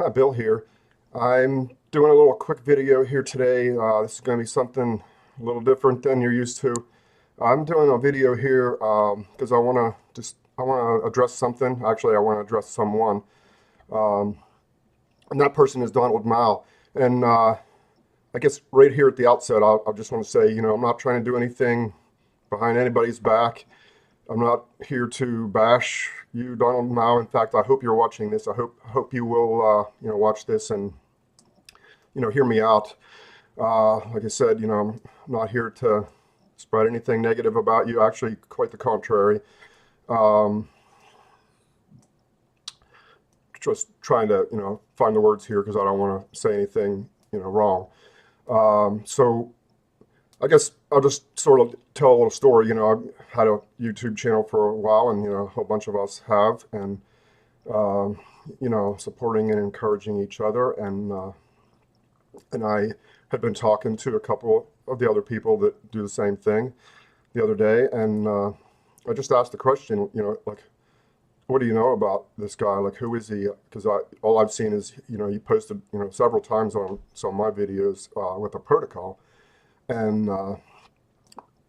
Hi, Bill here. I'm doing a little quick video here today. This is going to be something a little different than you're used to. I'm doing a video here because I want to address something. Actually, I want to address someone, um, and that person is Donald Mao. And I guess right here at the outset, I just want to say, I'm not trying to do anything behind anybody's back. I'm not here to bash you, Donald Mao. In fact, I hope you're watching this. I hope you will, watch this and hear me out. Like I said, I'm not here to spread anything negative about you. Actually, quite the contrary. Um, just trying to, find the words here because I don't want to say anything, wrong. So I guess I'll just sort of tell a little story. I've had a YouTube channel for a while, and a whole bunch of us have, and um, supporting and encouraging each other, and I had been talking to a couple of the other people that do the same thing the other day, and I just asked the question, like, what do you know about this guy? Like, who is he? Because all I've seen is, he posted, several times on some of my videos with a protocol, and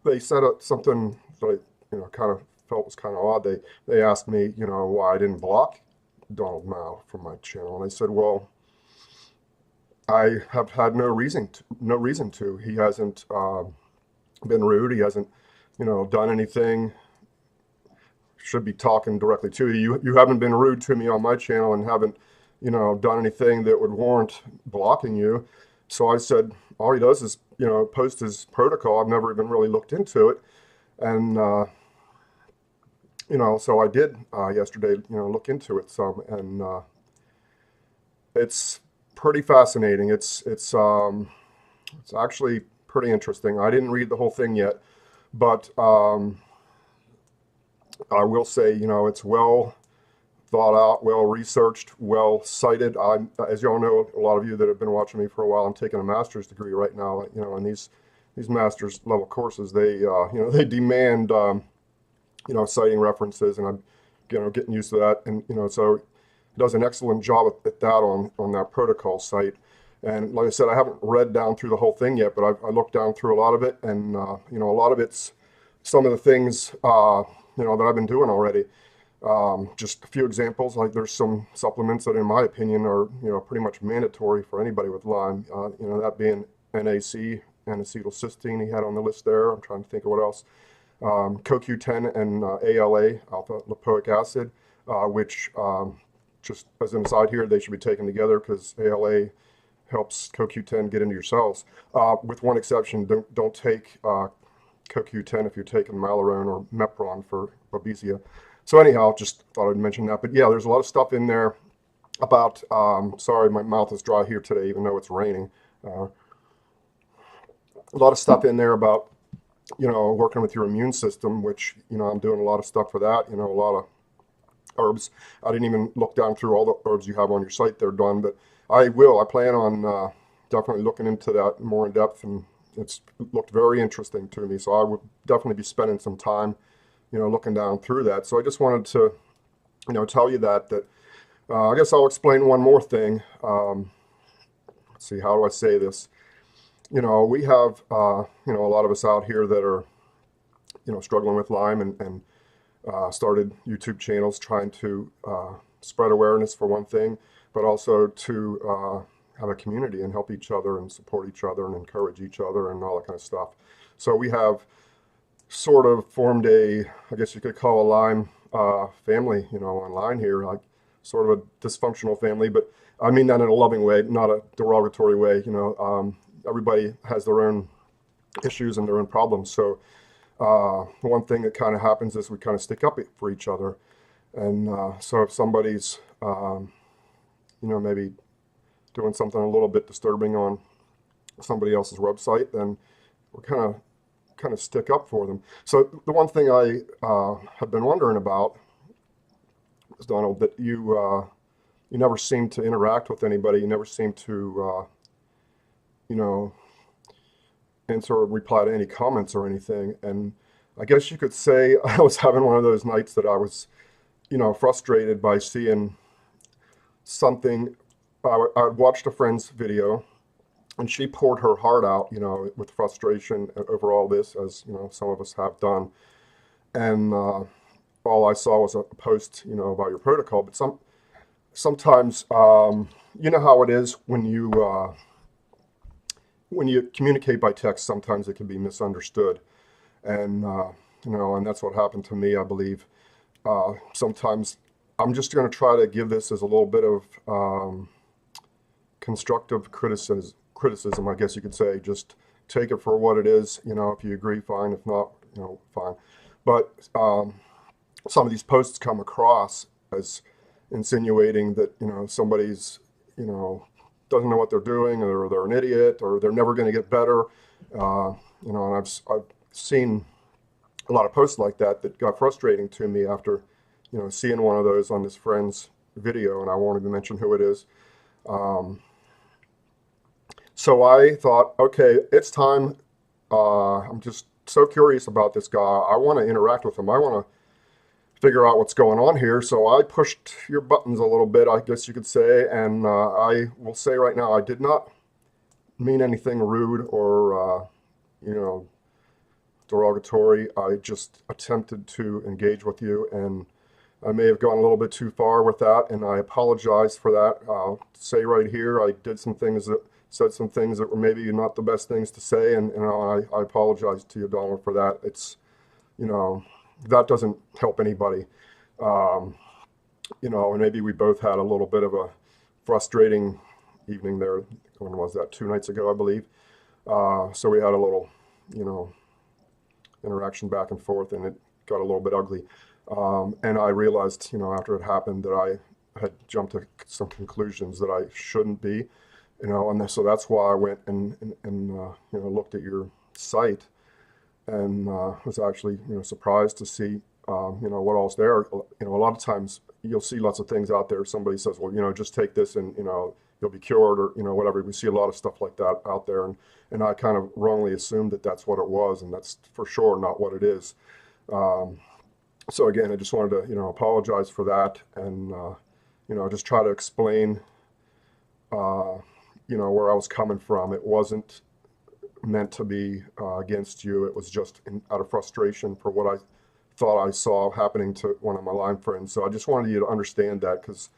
they said something that kind of felt was kind of odd. They asked me, why I didn't block Donald Mao from my channel, and I said, well, I have had no reason to. He hasn't been rude. He hasn't, done anything. Should be talking directly to you. You haven't been rude to me on my channel and haven't, done anything that would warrant blocking you. So I said, all he does is, post his protocol. I've never even really looked into it, and so I did yesterday, look into it some, and it's pretty fascinating. It's actually pretty interesting. I didn't read the whole thing yet, but I will say, it's well thought out, well researched, well cited. As you all know, a lot of you that have been watching me for a while, I'm taking a master's degree right now. And these master's level courses, they demand, citing references, and I'm, getting used to that. And so it does an excellent job at that on that protocol site. And like I said, I haven't read down through the whole thing yet, but I looked down through a lot of it, and a lot of it's some of the things that I've been doing already. Just a few examples, like there's some supplements that, in my opinion, are pretty much mandatory for anybody with Lyme. That being NAC, N-acetylcysteine, he had on the list there. I'm trying to think of what else. CoQ10 and ALA, alpha lipoic acid, which just as an aside here, they should be taken together because ALA helps CoQ10 get into your cells. With one exception, don't take CoQ10 if you're taking Malarone or Mepron for babesia. So anyhow, just thought I'd mention that. But yeah, there's a lot of stuff in there about, sorry, my mouth is dry here today, even though it's raining. A lot of stuff in there about, working with your immune system, which, I'm doing a lot of stuff for that, a lot of herbs. I didn't even look down through all the herbs you have on your site there, Don, but I will. I plan on definitely looking into that more in depth, and it's looked very interesting to me. So I would definitely be spending some time, looking down through that. So I just wanted to, tell you that I guess I'll explain one more thing. Let's see, how do I say this? We have, a lot of us out here that are, struggling with Lyme, and started YouTube channels trying to spread awareness for one thing, but also to have a community and help each other and support each other and encourage each other and all that kind of stuff. So we have sort of formed I guess you could call a Lyme family, online here, like sort of a dysfunctional family, but I mean that in a loving way, not a derogatory way. Everybody has their own issues and their own problems. So one thing that kind of happens is we kind of stick up for each other. And so if somebody's, maybe doing something a little bit disturbing on somebody else's website, then we're kind of stick up for them. So the one thing I have been wondering about is, Donald, that you never seem to interact with anybody. You never seem to you know answer or reply to any comments or anything. And I guess you could say I was having one of those nights that I was, frustrated by seeing something I watched a friend's video, and she poured her heart out, with frustration over all this, as some of us have done. And all I saw was a post, about your protocol. But sometimes, you know how it is when you communicate by text. Sometimes it can be misunderstood, and and that's what happened to me, I believe. Sometimes I'm just going to try to give this as a little bit of constructive criticism, I guess you could say. Just take it for what it is. If you agree, fine. If not, fine. But some of these posts come across as insinuating that somebody's doesn't know what they're doing, or they're an idiot, or they're never going to get better. And I've seen a lot of posts like that got frustrating to me after seeing one of those on this friend's video, and I won't even mention who it is. So I thought, okay, it's time. I'm just so curious about this guy. I want to interact with him. I want to figure out what's going on here. So I pushed your buttons a little bit, I guess you could say. And I will say right now, I did not mean anything rude or, derogatory. I just attempted to engage with you, and I may have gone a little bit too far with that, and I apologize for that. I'll say right here, I said some things that were maybe not the best things to say, and I apologize to you, Donald, for that. It's, that doesn't help anybody. And maybe we both had a little bit of a frustrating evening there. When was that? 2 nights ago, I believe. So we had a little, interaction back and forth, and it got a little bit ugly. And I realized, after it happened, that I had jumped to some conclusions that I shouldn't be, and so that's why I went and looked at your site, and was actually, surprised to see, what else there. A lot of times you'll see lots of things out there. Somebody says, well, just take this and, you'll be cured, or, whatever. We see a lot of stuff like that out there. And I kind of wrongly assumed that that's what it was, and that's for sure not what it is. So again, I just wanted to, apologize for that, and, just try to explain, where I was coming from. It wasn't meant to be against you. It was just out of frustration for what I thought I saw happening to one of my Lyme friends. So I just wanted you to understand that, because,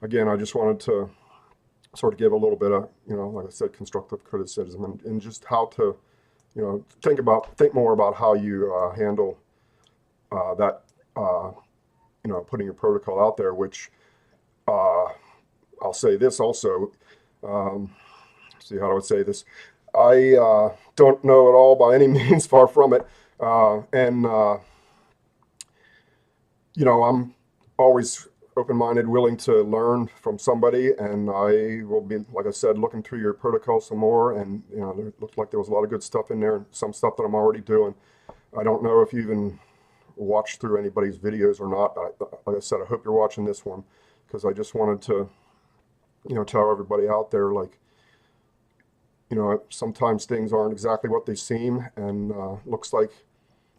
again, I just wanted to sort of give a little bit of, like I said, constructive criticism, and just how to, think more about how you handle that, putting your protocol out there, which I'll say this also. See, how do I say this? I don't know it all by any means, far from it. I'm always open-minded, willing to learn from somebody, and I will be, like I said, looking through your protocol some more, and it looked like there was a lot of good stuff in there, and some stuff that I'm already doing. I don't know if you even watched through anybody's videos or not. Like I said, I hope you're watching this one, because I just wanted to, tell everybody out there, like, sometimes things aren't exactly what they seem, and looks like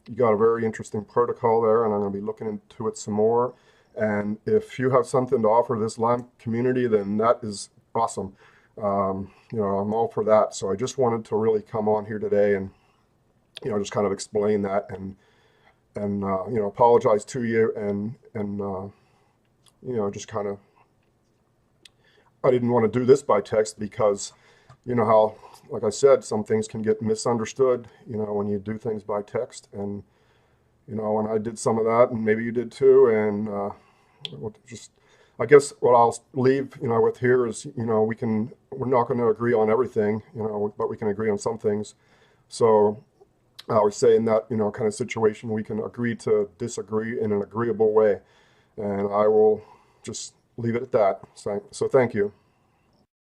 you got a very interesting protocol there, and I'm going to be looking into it some more. And if you have something to offer this Lyme community, then that is awesome. I'm all for that. So I just wanted to really come on here today and, just kind of explain that, and apologize to you, and just kind of, I didn't want to do this by text, because how, like I said, some things can get misunderstood, when you do things by text. And, and I did some of that, and maybe you did too. And I guess what I'll leave, with here is, we're not going to agree on everything, but we can agree on some things. So I always say in that, kind of situation, we can agree to disagree in an agreeable way. And I will just leave it at that. So thank you.